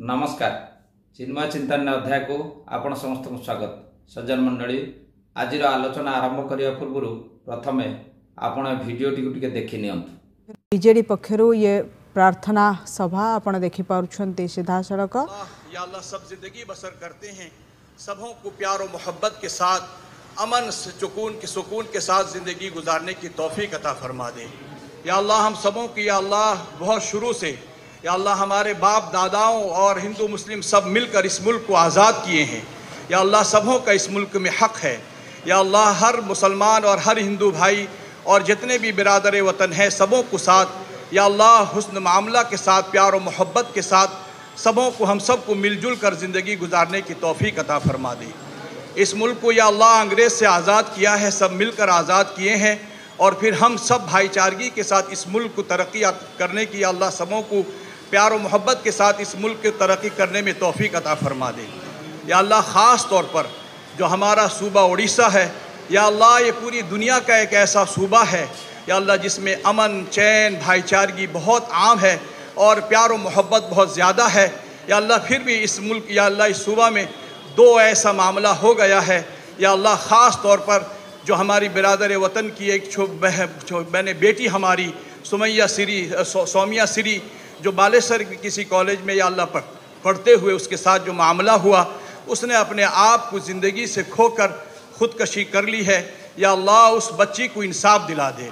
नमस्कार चिन्मय चिंतन अध्याय को आपण समस्त को स्वागत। सज्जन मंडली आज आलोचना आरंभ करने पूर्व प्रथमे आपण वीडियो टी देखि नियंतु। बीजेडी पक्षरु ये प्रार्थना सभा आपण देखि पारुछन्ते सीधा सड़क। या अल्लाह सब जिंदगी बसर करते हैं, सबों को प्यार और मोहब्बत के साथ अमन सुकून के साथ जिंदगी गुजारने की तौफीक अता फरमा दे। या अल्लाह हम सबों की या अल्लाह बहुत शुरू से या अल्लाह हमारे बाप दादाओं और हिंदू मुस्लिम सब मिलकर इस मुल्क को आज़ाद किए हैं। या अल्लाह सबों का इस मुल्क में हक़ है। या अल्लाह हर मुसलमान और हर हिंदू भाई और जितने भी बिरादर वतन हैं सबों को साथ या अल्लाह हुस्न मामला के साथ प्यार और मोहब्बत के साथ सबों को हम सब को मिलजुल कर ज़िंदगी गुजारने की तौफीक अता फरमा दे। इस मुल्क को या अल्लाह अंग्रेज़ से आज़ाद किया है, सब मिलकर आज़ाद किए हैं और फिर हम सब भाईचारगी के साथ इस मुल्क को तरक्की करने की या अल्लाह सबों को प्यार और मोहब्बत के साथ इस मुल्क की तरक्की करने में तौफीक अता फरमा दे। या अल्लाह ख़ास तौर पर जो हमारा सूबा उड़ीसा है, या अल्लाह ये पूरी दुनिया का एक ऐसा सूबा है या अल्लाह जिसमें अमन चैन भाईचारगी बहुत आम है और प्यार और मोहब्बत बहुत ज़्यादा है। या अल्लाह फिर भी इस मुल्क या अल्लाह इस सूबा में दो ऐसा मामला हो गया है। या अल्लाह ख़ास तौर पर जो हमारी बिरादर वतन की एक मैंने बेटी हमारी सौमिया सिरी जो बालेसर की किसी कॉलेज में या अल्लाह पढ़ते हुए उसके साथ जो मामला हुआ, उसने अपने आप को ज़िंदगी से खोकर ख़ुदकशी कर ली है। या अल्लाह उस बच्ची को इंसाफ दिला दे।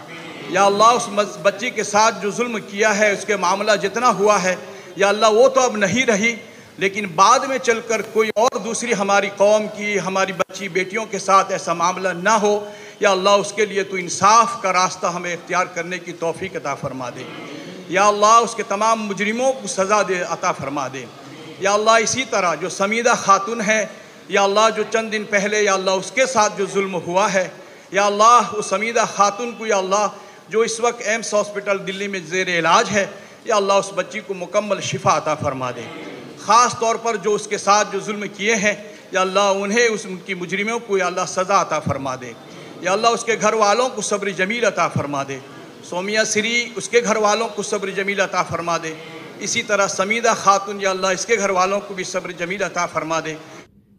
या अल्लाह उस बच्ची के साथ जो जुल्म किया है उसके मामला जितना हुआ है या अल्लाह वो तो अब नहीं रही, लेकिन बाद में चलकर कोई और दूसरी हमारी कौम की हमारी बच्ची बेटियों के साथ ऐसा मामला ना हो। या अल्लाह उसके लिए तो इंसाफ का रास्ता हमें इख्तियार करने की तौफीक अता फरमा दे। या अल्लाह उसके तमाम मुजरिमों को सज़ा दे अता फरमा दे। या अल्लाह इसी तरह जो समीदा खातून है या अल्लाह जो चंद दिन पहले या अल्लाह उसके साथ जो जुल्म हुआ है, या अल्लाह उस समीदा खातून को या अल्लाह जो इस वक्त एम्स हॉस्पिटल दिल्ली में ज़ेर इलाज है, या अल्लाह उस बच्ची को मुकम्मल शिफा अता फरमा दे। ख़ास तौर पर जो उसके साथ जो जुल्म किए हैं या अल्लाह उन्हें उनकी मुजरिमों को या अल्लाह सज़ा अता फरमा दे। या अल्लाह उसके घर वालों को सब्र जमील अता फरमा दे। सौमिया सिरी उसके घर वालों को सब्र जमील अता फरमा दे। इसी तरह समीदा खातून या अल्लाह इसके घर वालों को भी सब्र जमील अता फरमा दे।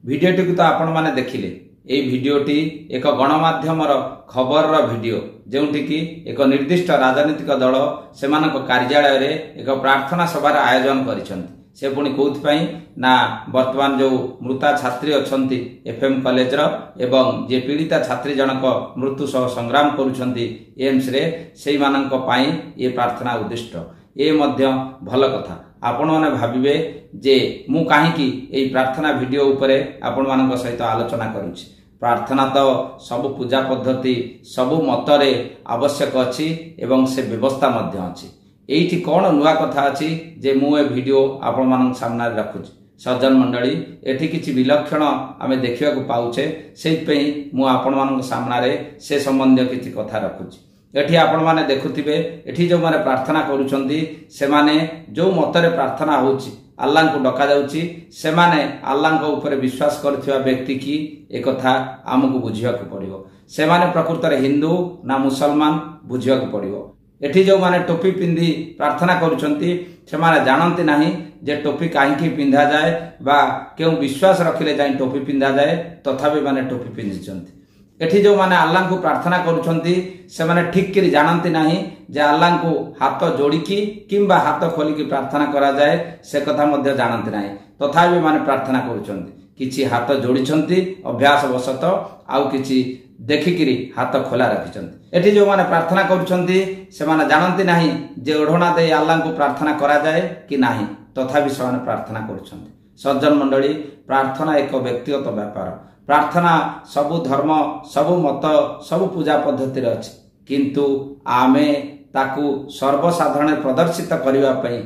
वीडियोटी को तो आपण माने देखिले। ए वीडियोटी एक गणमाध्यम खबर वीडियो जोंठी की एक निर्दिष्ट राजनीतिक दल सेमानक कार्यालय रे एक प्रार्थना सभार आयोजन करिसंती। से पुणी कौन ना वर्तमान जो मृता छात्री अच्छी एफएम कॉलेज एवं जे पीड़िता छात्री जनक मृत्यु सह संग्राम करुछंती एम्स रे से मानक पाई ये प्रार्थना उद्दिष्ट। ये मध्य भल कथा। आपण माने भाबिबे जे मु काहेकि एई प्रार्थना वीडियो उपरे आपण मानक सहित आलोचना करूछि। प्रार्थना तो सब पूजा पद्धति सब मतरे आवश्यक अछि एवं से व्यवस्था मध्य अछि। एठी कौन नुआ कथा अछि जे मु ए वीडियो आपण मानक सामने रखुछि। सज्जन मंडली एठी किछि विलक्षण आमे देखिया को पाउछे, सेहि पई मु आपण मानक सामने रे से संबंधी किछि कथा रखुछि। एठी आपण माने देखुथिबे एठी जो माने प्रार्थना करूछंती से माने जो मतरे प्रार्थना होछि अल्लाह को डका जाउछि, से माने अल्लाह को ऊपर विश्वास करथिबा व्यक्ति की एक कथा हमकु बुझिया को पड़िबो। से माने प्रकृत रे हिंदू ना मुसलमान बुझिया को पड़िबो। एठी जो माने टोपी पिंधी प्रार्थना करूछंती से माने जानंती नहीं जे टोपी काहेकि पिंधा जाए बा केउ विश्वास रखिले जाई टोपी पिंधा जाए, तथापि माने टोपी पिंधिचंती। एठी जो माने अल्लाह को प्रार्थना करूछंती से माने ठीक करी जानंती नहीं जे अल्लाह को हाथ जोड़िकी किंबा हाथ खोलिकी प्रार्थना करा जाए, से कथा मध्य जानंती नहीं, तथापि माने प्रार्थना करूछंती। किछि हाथ जोड़िछंती अभ्यास वशत आउ किछि देखिकिरी हाथ खोला रखिछंती। एठी जो माने प्रार्थना करूछंती से माने जानंती नहीं जे ओढ़ना दे अल्लाह को प्रार्थना करा जाए कि नहीं, तथापि से माने प्रार्थना करूछंती। सज्जन मंडली प्रार्थना एक व्यक्तिगत व्यापार। प्रार्थना सबु धर्म सबु मत सबु पूजा पद्धति अछि, किंतु आमे ताकू सर्वसाधारण प्रदर्शित करिवा पई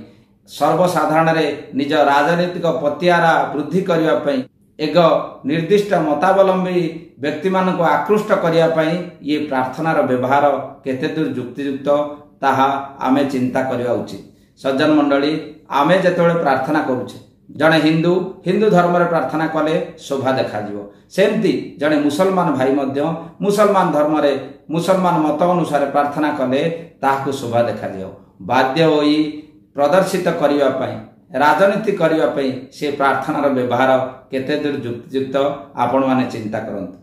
सर्वसाधारण रे निज राजनीतिक पतियारा वृद्धि करिवा पई एक निर्दिष्ट मतावलंबी व्यक्ति मान को आकृष्ट करिया पई ये प्रार्थनार व्यवहार केते दूर युक्तियुक्त ताहा आमे चिंता करिवा उचित। सज्जन मंडली आमे जेतेबेले प्रार्थना करूछे जड़े हिंदू धर्म रे प्रार्थना कले शोभा देखा जीवो, सेमती जड़े मुसलमान भाई मध्य मुसलमान धर्म रे मुसलमान मत अनुसार प्रार्थना कले ताहाको शोभा देखा जीवो। बाध्य होई प्रदर्शित करिवा पई राजनीति करने पे से प्रार्थनार व्यवहार केते दूर युक्तियुक्त आपण माने चिंता करंतु।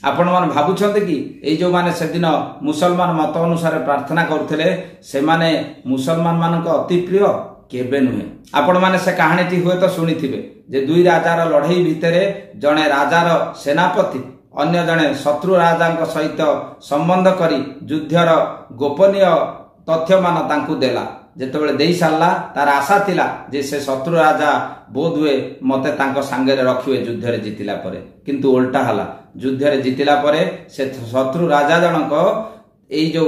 आपण मान भाबुछन्ते कि ए जो माने से दिन मुसलमान मत अनुसार प्रार्थना करथिले से माने मुसलमान मानक अति प्रिय केबे नुहे। आपण माने से कहानीटी हुए तो सुनिथिबे जे दुई राजार लड़ई भितरे जणे राजार सेनापति अन्य जणे शत्रु राजांक सहित संबंध करी युद्धर गोपनीय तथ्य मान तांकु देला। जेतेबेले देई सारला तार आशा थिला जे से शत्रु राजा बोध हुए मते तांको सांगरे रखिवे युद्ध रे जितिला परे, किंतु उल्टा हला। युद्ध रे जितिला परे से शत्रु राजा जनक एई जो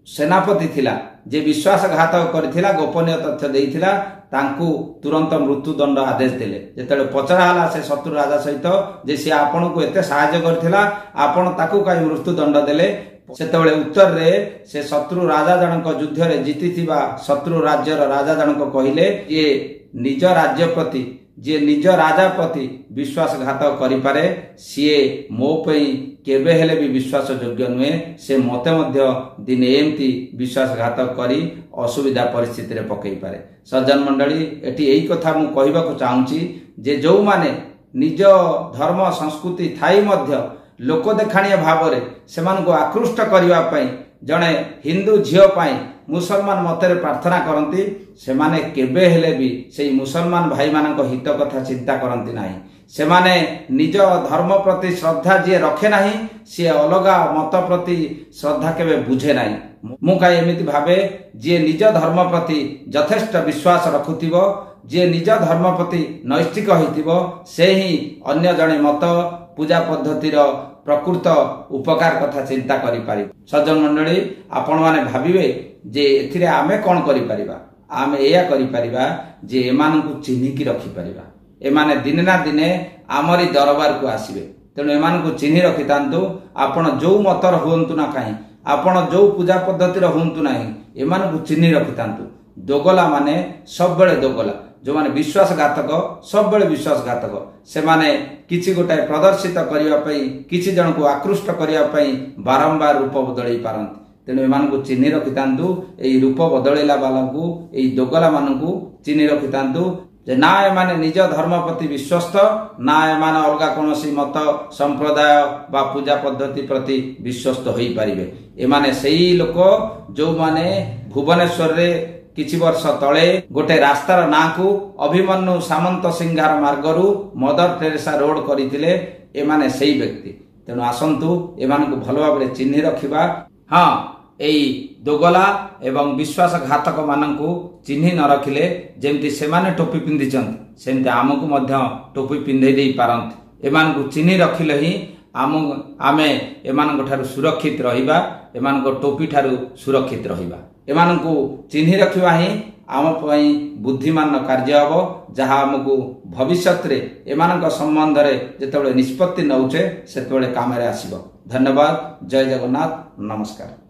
सेनापति थिला जे विश्वासघातक करथिला गोपनीय तथ्य देइथिला तांकु तुरंत मृत्युदंड आदेश देले। जेतेबेले पचरा हला से शत्रु राजा सहित जे से आपन को एते सहायता करथिला आपण ताकु काई मृत्युदंड देले। सेतेबेले उत्तर रे से शत्रु राजा जनक युद्ध रे जीतिथिबा शत्रु राज्यर राजा जनक कहिले जे निज राज्य प्रति जे निज राजा प्रति विश्वासघातक करि पारे सीए मो पई केबे हेले भी विश्वास योग्य नुहे। से मते मध्य दिने एमती विश्वासघातक करी असुविधा परिस्थिति रे पकई पारे। सज्जन मंडली एटी एई कथा मु कहिबाकु चाहूची जे जो माने निज धर्म संस्कृति थाई मध्य लोक देखाणिया भाव रे सेमानको आकृष्ट करिवा पई जणे हिंदू झियो पई मुसलमान मतरे प्रार्थना करंती सेमाने केबे हेले भी सेई मुसलमान भाई मानक हित कथा चिंता करंती नाही। सेमाने निज धर्म प्रति श्रद्धा जे रखे नाही से अलगा मत प्रति श्रद्धा केबे बुझे नाही। मु काई एमिति भाबे जे निज धर्म प्रति यथेष्ट विश्वास रखुथिबो जे निज धर्म प्रति नैष्ठिक होइथिबो से ही अन्य जणे मत पूजा पद्धतिर प्रकृत उपकार कथा चिंता करि पारि। सज्जन मंडली आपण माने भाबिबे जे एथिरे आमे कोन करि परिबा। आमे एया करि परिबा जे एमानकु चिन्हिकी रखि परिबा। एमाने दिने ना दिने आमरी दरबार को आसीबे, तेणु एमानकु चिन्हि रखितांतु। आपण जो मतर हुंतु ना काहे, आपण जो पूजा पद्धतिर हुंतु नाही, एमानकु चिन्हि रखितांतु। दोगला माने सब बेले दोगला, जो माने विश्वासघातक सब बेले विश्वासघातक। से माने किछि गोटाए प्रदर्शित करिवा पई किछि जन को आकृष्ट करिवा पई बारंबार रूप बदलई पारंती। तेणु एमानकु चिन्हि रखितांतु। एई रूप बदलैला बालांकु एई दोगला मानकु चिन्हि रखितांतु जे ना एमाने निज धर्म प्रति विश्वस्त ना एमाने अलगा कोनोसी मत संप्रदाय बा पूजा पद्धति प्रति विश्वस्त होई पारिबे। एमाने सेई लोक जो माने भुवनेश्वर रे किछि वर्ष तले गोटे रास्तार ना को अभिमन्यु सामंत सिंहार मार्गरु मदर टेरेसा रोड करिथिले एमाने सेई व्यक्ति। तेणु आसंतु एमानकु भलो भाबरे चिन्हि रखिबा। हाँ, एई दोगला एवं विश्वासघातक मानकु चिन्हि न रखिले जेमति सेमाने टोपी पिंधिचंत सेमति आमकु मध्य टोपी पिंधै देई पारंत। एमानकु चिन्हि रखिले ही आमे एमानक ठारु सुरक्षित रहिबा, एमानक टोपी ठारु सुरक्षित रहिबा। एमानकु चिन्हि रखिबा ही आम पई बुद्धिमान कार्य हबो, जहा हमकु भविष्यत रे एमानक संबंध रे जेतेबेले निष्पत्ति नउचे सेतेबेले कामरे आसीबो। धन्यवाद। जय जगन्नाथ। नमस्कार।